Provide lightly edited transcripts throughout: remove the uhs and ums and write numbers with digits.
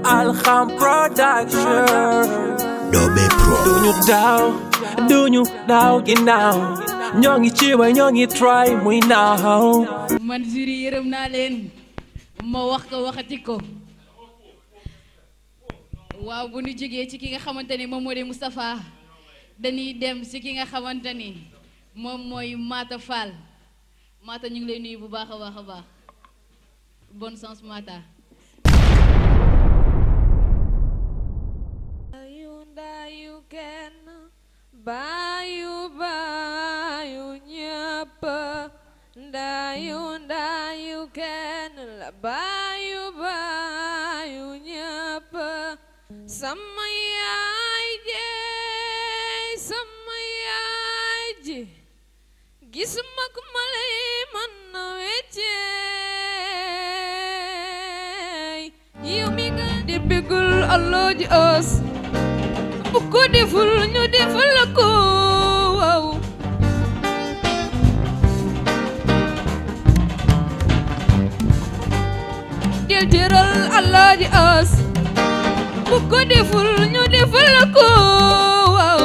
Alham Production. Dobe Pro. Duñu daw ginnaaw ñoo ngi ci way ñoo ngi try muy naaw. Man juri yërëm naa leen ma wax ko waxati ko. Waaw bu ñu jógee ci ki nga xamante ni moom moo di Moustapha dañuy dem ci ki nga xamante ni moom mooy Mata Fall. Mata ñu ngi lay nuyu bu baax a baax a baax. Bonne chance Mata. Ndayu kenn bayu ñëpp ndayu kenn la bayu ñëpp sama yaay ji gisuma ku ma lay mën na wecceey yow mi nga di bigul Allah ji os bu ko deful ñu defal la ko waaw del jëral Allah di as bu ko deful ñu defal la ko waaw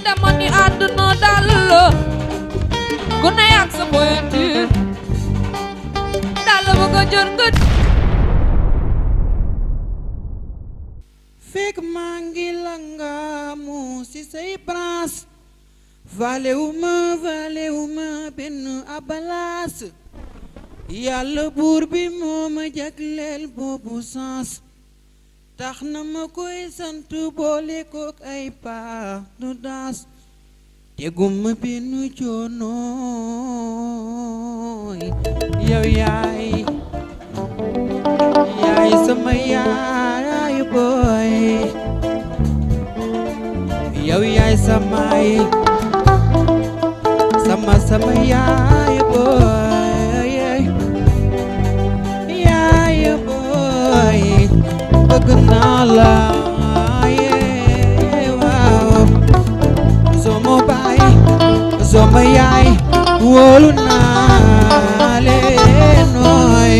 dama ni àdduna dal la ku ne ak sa pointure fekk maa ngi langaamu ci say branche valewuma benn abalaas yàlla buur bi moo ma jagleel boobu sens tax na ma koy sant boole kook ay paax du daas teguma benn coonooy yow yaay sama yaay boy yow yaay samay sama yaay boy yaay boy bëgg naa la waaw sama baay sama yaay wóolu naa leen nooy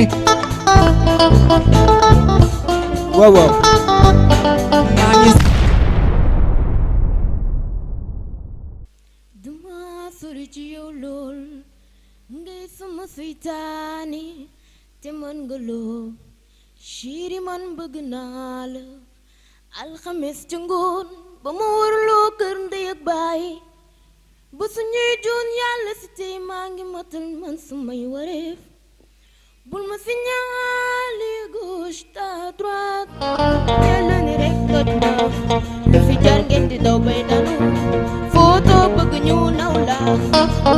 wow duma sori ci yow lool ngay sama seytaane te mën nga loo chéri man bëgg naa la alxames ca ngoon ba ma warloo kër ndey ak baay ba suñuy joon yàlla si tey maa ngi matal man sumay wareef bul ma signalé gauche ta droite yàlla ni rek kat ma du fi jar ngeen di daw bay danu photo bëgg ñu naw la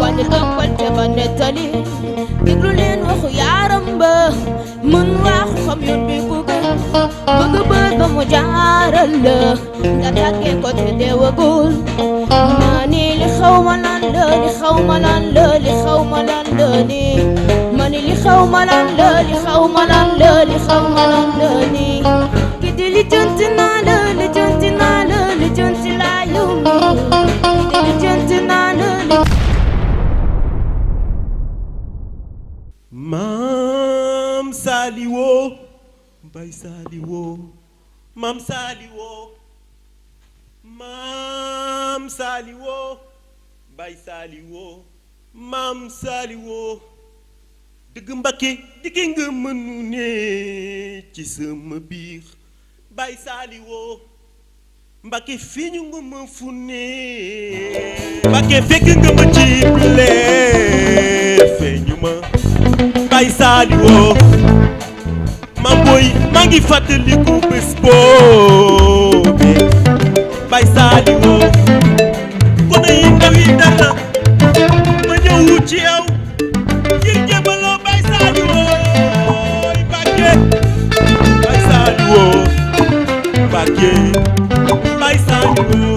wàññi toppal ca ba nettali déglu leen waxu yaaram ba mën waxu xam yoon bi ku gën bëgg bët ba mu jaaral la nga tàggee ko te deewagul maa ni li xaw ma lan la li xaw ma lan la li xaw ma lan la ni mani li xaw ma lan la li xaw ma lan la li xaw ma lan la ni ki di li jonti naa la li jonti naa la li jonti laa yow mi ki di li jonti naa la li Maam Saliwo Mbay Saliwo Maam Saliwo Maam Saliwo Mbay Saliwo Maam Saliwo dëgg Mbakke dikki nga mënu ne ci sama biir Mbay Saliwo Mbakke fi ñu nga ma fu ne Mbakke fekk nga ma ci bileer feeñu ma Mbay Saliwo mam boy maa ngi fàttaliku bés boobi Mbay Saliwo kon yi ndaw yi dara ma ñëw ci yow ngir jébaloo Mbay Saliwo Mbakke Mbay Saliwo Mbakke Mbay Saliwo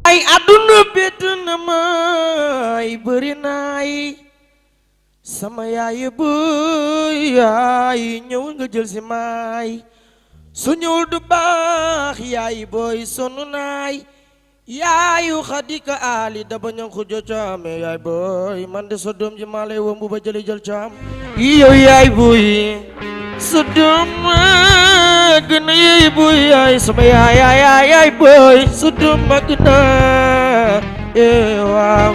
ay àdduna bett na ma ay bëri naay sama yaay buy yaay ñëw nga jël si maay su ñëwul du baax yaay booy sonu naay yaayu xadika ali da bañang xujo caame yaay booy man de sa doom ji maa lay wombu ba jëli jël caam yow yaay buy sa doom ma gën a yaay buy yaay sama yaay booy sa doom ma gën a waaw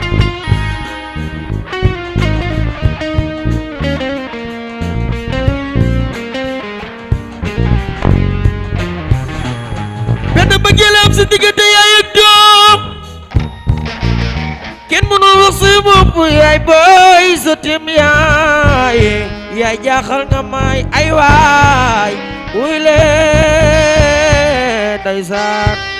bëggeel am si diggante yaay ak doom kenn mënul wax si bopp yaay booy sa tim yaay jaaxal nga may ay waay wuy leen ndeysaan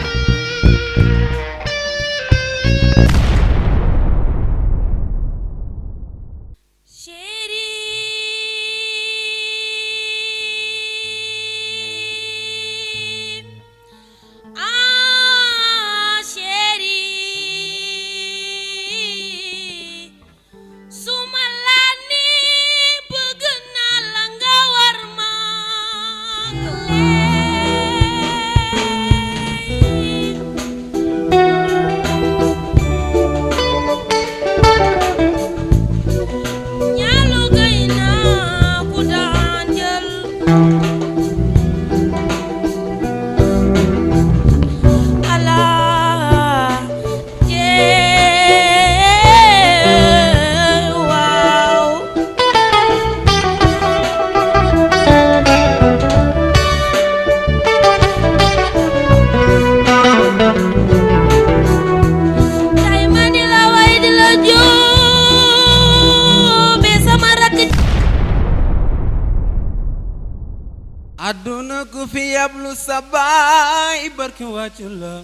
aduna ku fi yablu sa baay barke wàccu la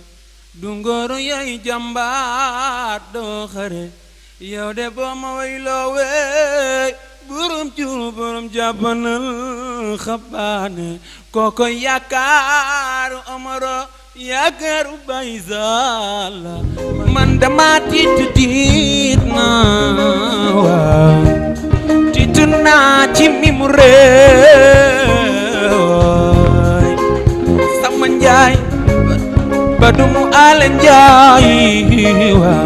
du ngoro yaay jàmbaar doo xare yow de boo ma wayloo wey burum cuuru burum jàppanal xabaane kooko yaakaaru amaro yaakaaru bay sala man dama tiit naa waaw tiitu naa ci mimu sama njaay ba dumu ale njaay waa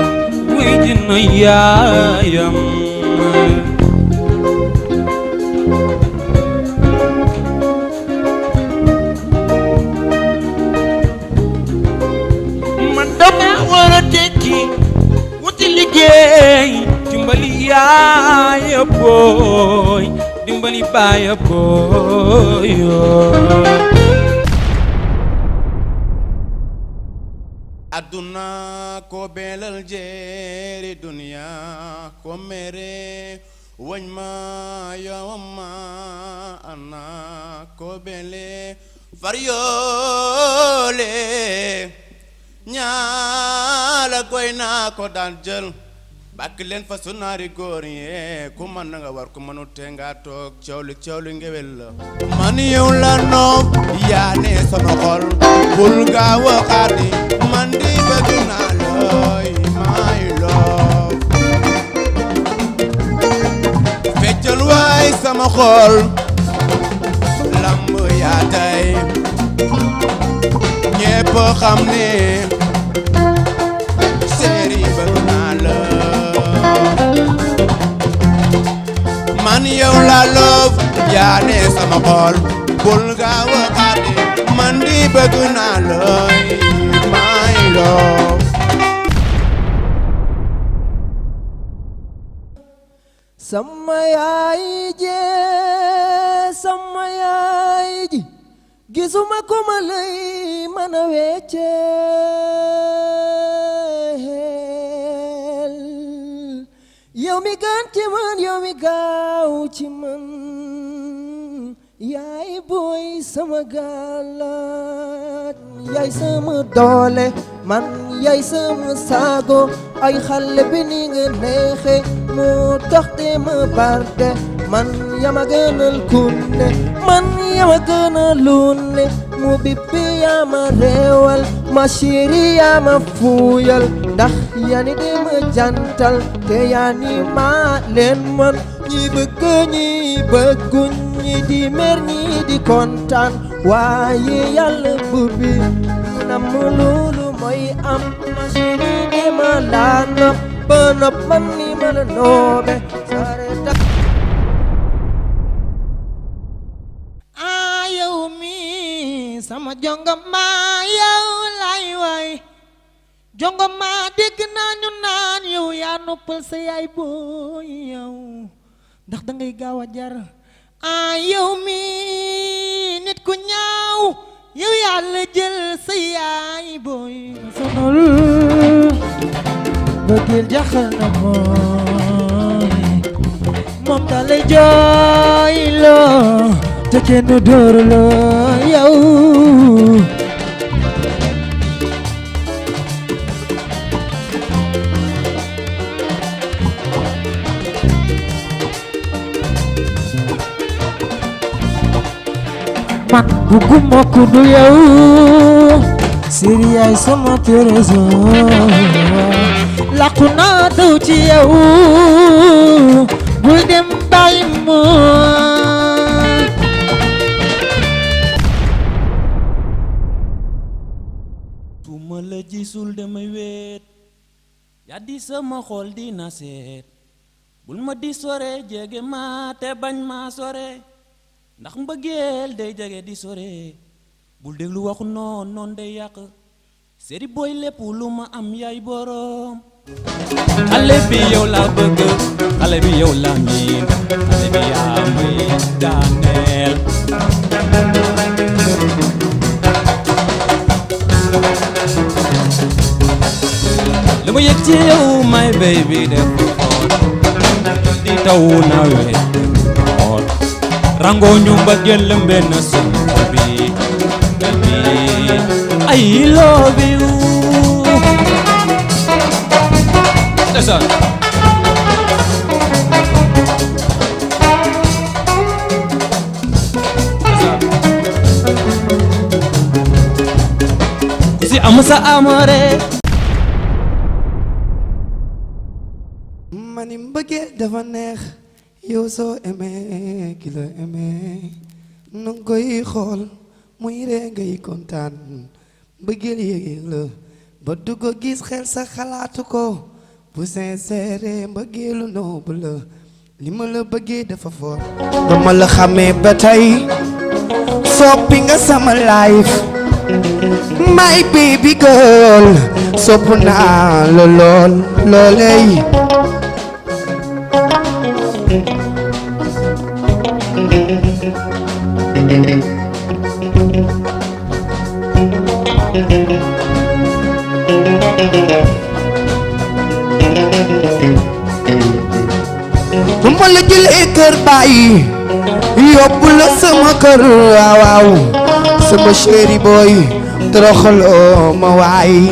wuy jina yaayam man dama wara tekki wuti liggéey dimbali yaaya booy dimbali baaya booy aduna ko belal jeeri dunya ko mere wañ ma yawma ana ko bele fariyole ñaala koy naa ko daan jël bàkk leen fa sunaari góor yi ku man nga war ku mënu te nga toog cawli ngewel la man yow la noob yaa ne sama xol bul nga waxaati man di bëgg naa looy may loob feccal waay sama xol lamb yaa tey ñépp xam ne séeri bëgg naa la man yow la loof yaa ne sama xol bul nga waxaati man di bëgg naa looy may loof sama yaay ji gisuma ko ma lay mën a wecceel yow mi gën ci man yow mi gaaw ci man yaay booy sama galaat yaay sama doole man yaay sama sago ay xale bi ni nga neexe moo tax te ma barde man yama gënal kunne man yama gënal lunne mu bippi yama reewal ma chéri yama fuuyal ndax yani de ma jantal te yani ma leen man ñi bëgg ñi bëgguñ ñi di mer ñi di kontaan waaye yàlla buur bi nam loolu mooy am machine yi ma laa nopp ba nopp man ni ma la noobe sare ta yow mi sama jongama yow lay way jongama dégg naa ñu naan yow yaa noppal sa yaay booy yow ndax da ngay gaaw a jar yow mi nit ku ñaaw yow yàlla jël sa yaay booy sonal bëggeel jaxal na moom da lay jooy loo te kenn dóor la yow man bugguma ku du yow siri yaay sama trésor làqu naa daw ci yow bul dem bàyyi ma su ma la gisul damay weet yaa di sama xol dina seet bul ma di sore jege ma te bañ ma sore ndax mbëggeel day jege di sore bul déglu waxu noon day yàq séri booy lépp lu ma am yaay boroom xale bi yow la bëgg xale bi yow la miin xale bi yaa may daaneel li ma yëg ci yow my baby def di taw nawet rango ñu mbëggeel lëmbe na sunu xol bi baby I love you listen ku si am sa amore mani mbëggeel dafa neex yow soo aimé ki la aimé nu ngi koy xool muy ree ngay kontaan mbëggeel yéeg la ba du ko gis xel sa xalaatu ko bu sincère mbëggeelu noobu la li ma la bëggee dafa fort ba ma la xamee ba tey soppi nga sama life my baby girl sopp naa la lool looley bu ma la jëlee kër bàyyi yóbbu la sama kër waaw sama chéri boy toroxaloo ma waay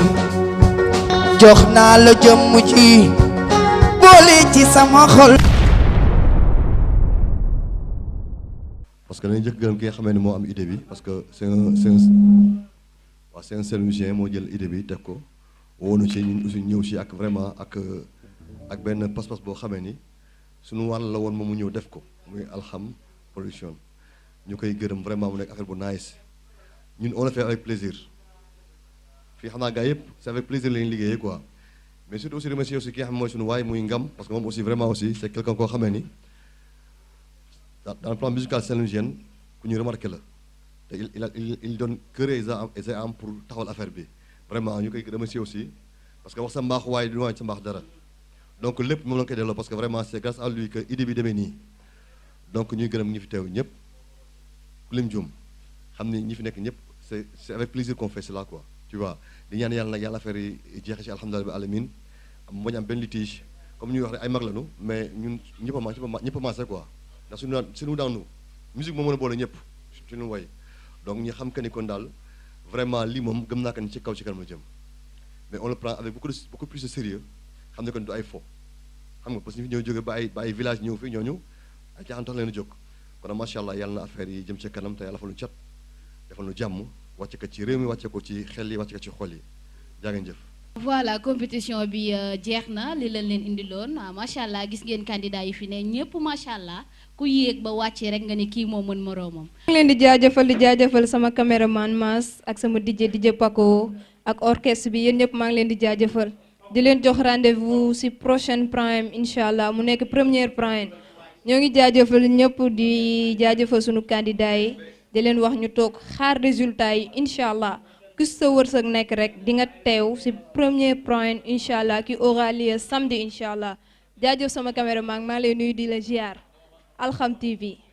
jox naa la jëmm ji boole ci sama xol. parce que dañuy njëkk gërëm ki nga xamee ne moo am idée bi parce que c'est un Saint-Louisien moo jël idée bi teg ko woonu ci ñun aussi ñëw ci ak vraiment ak benn pas-pas boo xamee ni suñu wàll la woon moom mu ñëw def ko muy Alxam Production ñu koy gërëm vraiment mu nekk affaire bu nice ñun on le fait avec plaisir fii xam naa gars yëpp c'est avec plaisir la ñu liggéeyee quoi mais surtout aussi remercier aussi ki nga xam mooy suñu waay muy Ngam parce que moom aussi vraiment aussi c'est quelqu'un koo xamee ni dans le plan musical saint-louisien ku ñu remarqué la te il donne cœur et âme pour taxawal affaire bi vraiment ñu koy remercier aussi parce que wax sa mbaax waaye du waaye sa mbaax dara donc lépp moom la koy delloo parce que vraiment c'est grâce à lui que idée bi demee nii donc ñuy gërëm ñi fi teew ñëpp ku lim juum xam ni ñi fi nekk ñëpp c'est avec plaisir qu'on fait cela quoi tu vois di ñaan yàlla nag yàlla affaire yi jeexe ci alhamdulilah bi alamin am bañ am benn litige comme ñuy wax rek ay mag lañu mais ñun ñëpp a maase quoi ndax suñu daan nu musique moo mën a boole ñëpp suñu way donc ñu xam que ni kon daal vraiment lii moom gëm naa que ni ci kaw ci kanam la jëm mais on le prend avec beaucoup plus de sérieux xam ne kon du ay fo xam nga parce que ñu fi ñëw jóge ba ay village ñëw fi ñooñu ay caaxaan tax leen a jóg kon macha allah yàlla na affaire yi jëm ci kanam te yàlla fa lu cat defal nu jàmm wàcce ko ci réew mi wàcce ko ci xel yi wàcce ko ci xol yi jaa ngeen jëf voilà compétition bi jeex na li leen indiloon macha allah gis ngeen candidat yi fi ne ñëpp macha allah ku yéeg ba wàccee rek nga ne kii moo mën moroomam. maa ngi leen di jaajëfal sama caméraman Mass ak sama DJ Paco ak orchestre bi yéen ñëpp maa ngi leen di jaajëfal di leen jox rendez-vous ci prochaine prime incha allah mu nekk première prime ñoo ngi jaajëfal ñëpp di jaajëfal sunu candidat yi di leen wax ñu toog xaar résultat yi incha allah. ku sa wërsëg nekk rek di nga teew ci premier point incha allah qui aura lieu samedi incha allah jaajëf sama caméraman maa ngi lay nuyu di la ziar Alxam TV.